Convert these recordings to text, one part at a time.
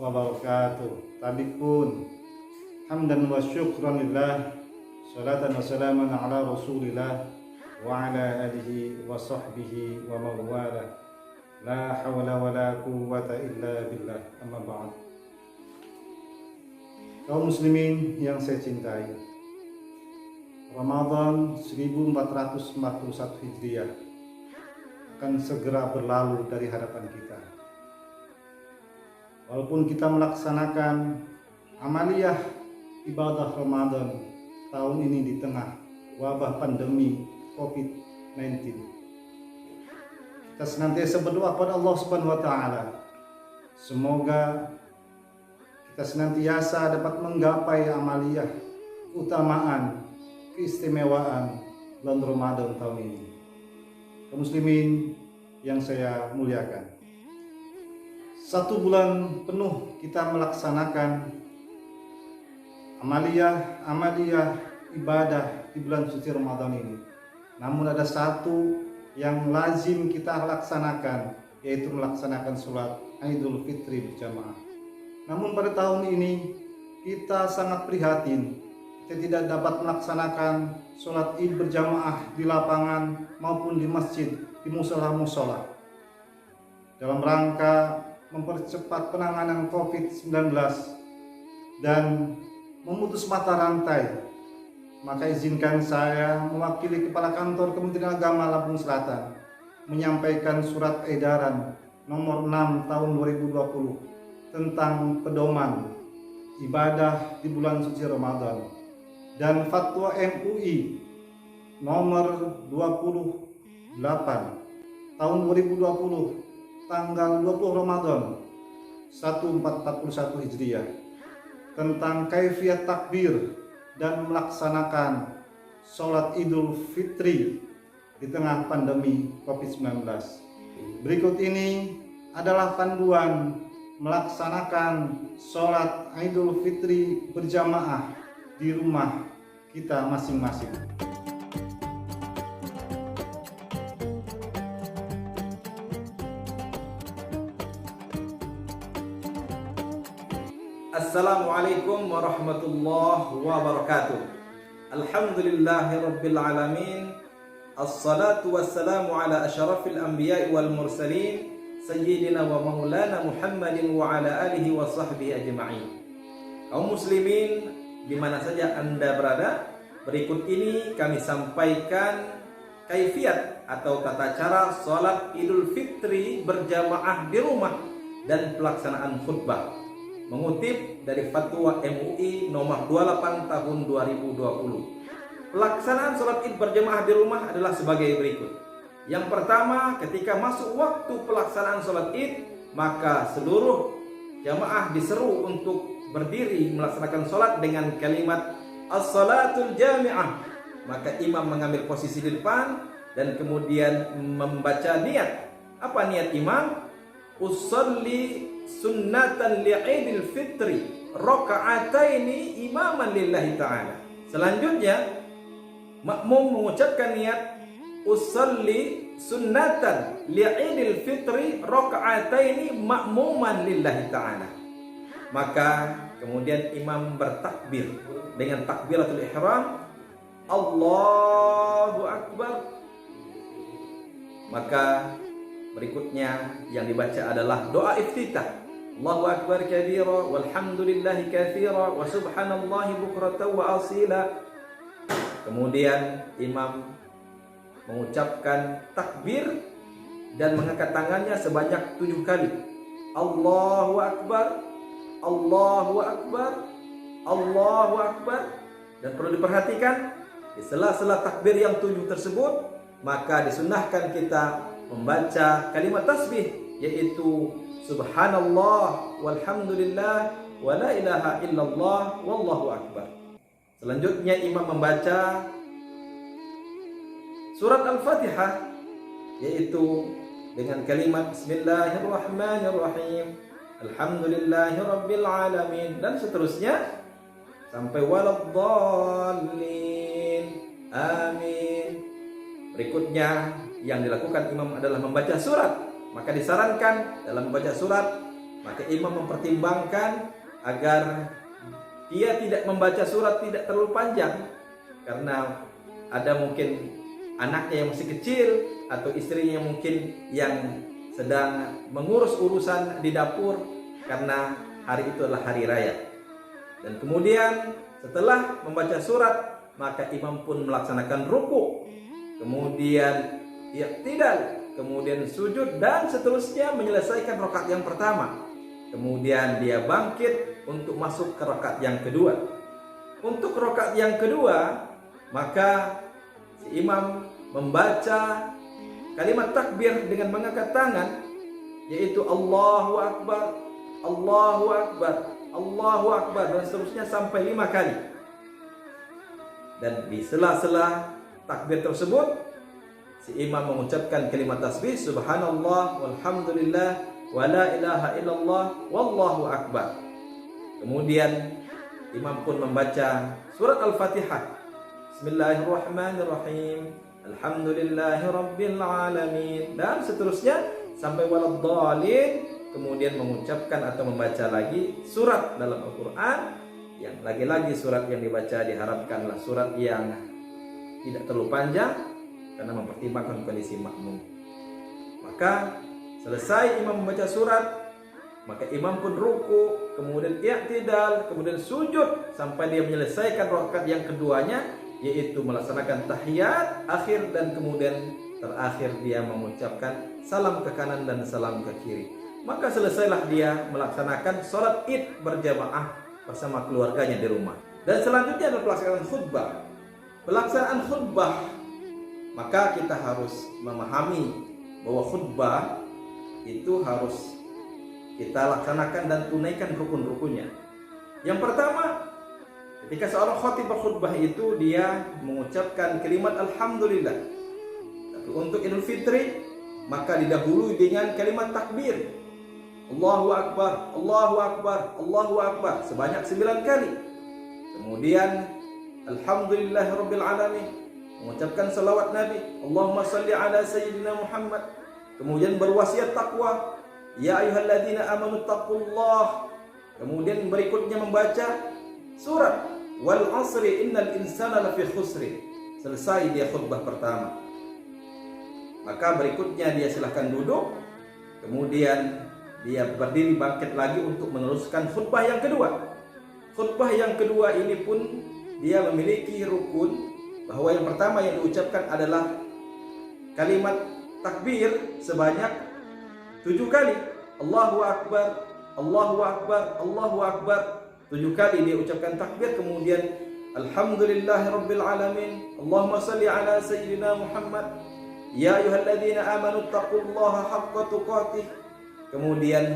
wabarakatuh. Tabikun hamdan wa syukran lillah, salatan wa salaman ala rasulillah wa ala alihi wa sahbihi wa mawala. La hawla wa la quwwata illa billah. Amma ba'd. Kaum muslimin yang saya cintai, Ramadan 1441 Hijriah akan segera berlalu dari hadapan kita. Walaupun kita melaksanakan amaliyah ibadah Ramadan tahun ini di tengah wabah pandemi COVID-19, kita senantiasa berdoa kepada Allah Subhanahu wa taala. Semoga kita senantiasa dapat menggapai amaliyah, keutamaan, keistimewaan bulan Ramadan tahun ini. Kaum muslimin yang saya muliakan, 1 bulan penuh kita melaksanakan amaliyah ibadah di bulan suci Ramadan ini. Namun ada satu yang lazim kita laksanakan, yaitu melaksanakan sholat Idul Fitri berjamaah. Namun pada tahun ini kita sangat prihatin, kita tidak dapat melaksanakan sholat Id berjamaah di lapangan maupun di masjid, di musola-musola, dalam rangka mempercepat penanganan COVID-19 dan memutus mata rantai. Maka izinkan saya mewakili Kepala Kantor Kementerian Agama Lampung Selatan menyampaikan surat edaran nomor 6 tahun 2020 tentang pedoman ibadah di bulan suci Ramadan dan Fatwa MUI nomor 28 tahun 2020 tanggal 20 Ramadan 1441 Hijriah tentang kaifiyat takbir dan melaksanakan sholat Idul Fitri di tengah pandemi COVID-19. Berikut ini adalah panduan melaksanakan sholat Idul Fitri berjamaah di rumah kita masing-masing. Assalamualaikum warahmatullahi wabarakatuh. Alhamdulillahirabbil alamin. Assalatu wassalamu ala asyrafil anbiya'i wal mursalin sayyidina wa maulana Muhammadin wa ala alihi wa sahbihi ajma'in. Kaum muslimin di mana saja Anda berada, berikut ini kami sampaikan kaifiat atau tata cara salat Idul Fitri berjamaah di rumah dan pelaksanaan khutbah, mengutip dari Fatwa MUI nomor 28 tahun 2020. Pelaksanaan sholat Id berjamaah di rumah adalah sebagai berikut. Yang pertama, ketika masuk waktu pelaksanaan sholat Id, maka seluruh jamaah diseru untuk berdiri melaksanakan sholat dengan kalimat as-salatul jami'ah. Maka imam mengambil posisi di depan dan kemudian membaca niat. Apa niat imam? Usolli sunnatan li'idil fitri raka'ataini imaman lillahi ta'ala. Selanjutnya makmum mengucapkan niat usolli sunnatan li'idil fitri raka'ataini makmuman lillahi ta'ala. Maka kemudian imam bertakbir dengan takbiratul ihram, Allahu Akbar. Maka berikutnya yang dibaca adalah doa iftitah. Allahu Akbar kabira walhamdulillahi katsira wa subhanallahi bukratan wa asila. Kemudian imam mengucapkan takbir dan mengangkat tangannya sebanyak 7 kali. Allahu Akbar, Allahu Akbar, Allahu Akbar. Dan perlu diperhatikan, di sela-sela takbir yang 7 tersebut, maka disunnahkan kita membaca kalimat tasbih, yaitu subhanallah walhamdulillah wa la ilaha illallah wallahu akbar. Selanjutnya imam membaca surat Al-Fatihah, yaitu dengan kalimat bismillahirrahmanirrahim, alhamdulillahirabbil alamin, dan seterusnya sampai waladdallin, amin. Berikutnya yang dilakukan imam adalah membaca surat. Maka disarankan dalam membaca surat maka imam mempertimbangkan agar dia tidak membaca surat tidak terlalu panjang, karena ada mungkin anaknya yang masih kecil atau istrinya mungkin yang sedang mengurus urusan di dapur karena hari itu adalah hari raya. Dan kemudian setelah membaca surat, maka imam pun melaksanakan ruku, kemudian i'tidal, kemudian sujud, dan seterusnya menyelesaikan rakaat yang pertama. Kemudian dia bangkit untuk masuk ke rakaat yang kedua. Untuk rakaat yang kedua, maka si imam membaca kalimat takbir dengan mengangkat tangan, yaitu Allahu Akbar, Allahu Akbar, Allahu Akbar, dan seterusnya sampai 5 kali. Dan di sela-sela takbir tersebut, si imam mengucapkan kalimat tasbih, subhanallah walhamdulillah wa la ilaha illallah wallahu akbar. Kemudian imam pun membaca surat Al-Fatihah, Bismillahirrahmanirrahim, Alhamdulillahi rabbil alamin, dan seterusnya sampai waladdallin. Kemudian mengucapkan atau membaca lagi surat dalam Al-Quran, yang lagi-lagi surat yang dibaca diharapkanlah surat yang tidak terlalu panjang karena mempertimbangkan kondisi makmum. Maka selesai imam membaca surat, maka imam pun ruku, kemudian i'tidal, kemudian sujud sampai dia menyelesaikan rakaat yang keduanya, yaitu melaksanakan tahiyat akhir, dan kemudian terakhir dia mengucapkan salam ke kanan dan salam ke kiri. Maka selesailah dia melaksanakan sholat id berjamaah bersama keluarganya di rumah. Dan selanjutnya adalah pelaksanaan khutbah. Pelaksanaan khutbah, maka kita harus memahami bahwa khutbah itu harus kita laksanakan dan tunaikan rukun-rukunnya. Yang pertama, ketika seorang khatib berkhutbah itu dia mengucapkan kalimat alhamdulillah. Tapi untuk Idul Fitri maka didahului dengan kalimat takbir, Allahu Akbar, Allahu Akbar, Allahu Akbar, sebanyak 9 kali. Kemudian Alhamdulillahirabbil alamin, mengucapkan salawat Nabi, Allahumma salli ala sayyidina Muhammad. Kemudian berwasiat takwa, ya ayyuhalladzina amanu taqullah. Kemudian berikutnya membaca surat wal asri innal insana lafi khusri. Selesai dia khutbah pertama. Maka berikutnya dia silahkan duduk, kemudian dia berdiri bangkit lagi untuk meneruskan khutbah yang kedua. Khutbah yang kedua ini pun dia memiliki rukun, bahwa yang pertama yang diucapkan adalah kalimat takbir sebanyak 7 kali. Allahu Akbar, Allahu Akbar, Allahu Akbar. 7 kali dia ucapkan takbir, kemudian Alhamdulillahirabbil alamin, Allahumma salli ala sayyidina Muhammad, ya ayyuhalladzina amanu taqullaha haqqa tuqatih. Kemudian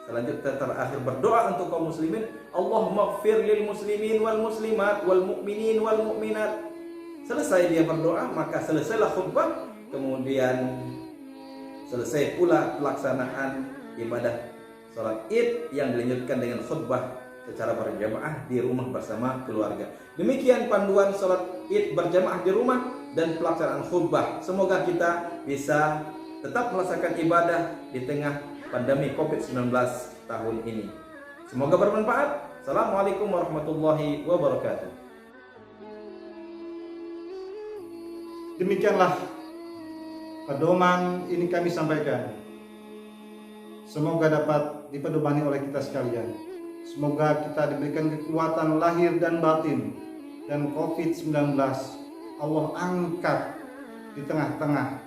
selanjutnya terakhir berdoa untuk kaum muslimin, Allahumma ighfir lil muslimin wal muslimat wal mu'minin wal mu'minat. Selesai dia berdoa, maka selesailah khutbah. Kemudian selesai pula pelaksanaan ibadah salat Id yang dilanjutkan dengan khutbah secara berjamaah di rumah bersama keluarga. Demikian panduan salat Id berjamaah di rumah dan pelaksanaan khutbah. Semoga kita bisa tetap melaksanakan ibadah di tengah pandemi COVID-19 tahun ini. Semoga bermanfaat. Assalamualaikum warahmatullahi wabarakatuh. Demikianlah pedoman ini kami sampaikan. Semoga dapat dipedomani oleh kita sekalian. Semoga kita diberikan kekuatan lahir dan batin, dan COVID-19 Allah angkat di tengah-tengah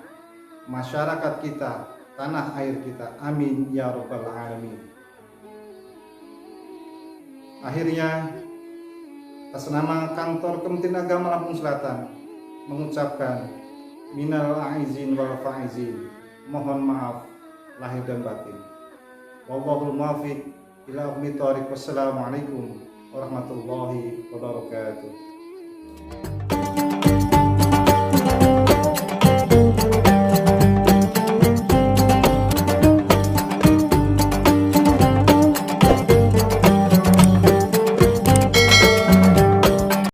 masyarakat kita, tanah air kita. Amin ya rabbal alamin. Akhirnya atas nama kantor Kementerian Agama Lampung Selatan mengucapkan minal aizin wal faizin, mohon maaf lahir dan batin. Wallahul muwaffiq ila aqwamit thoriq. Wassalamualaikum warahmatullahi wabarakatuh.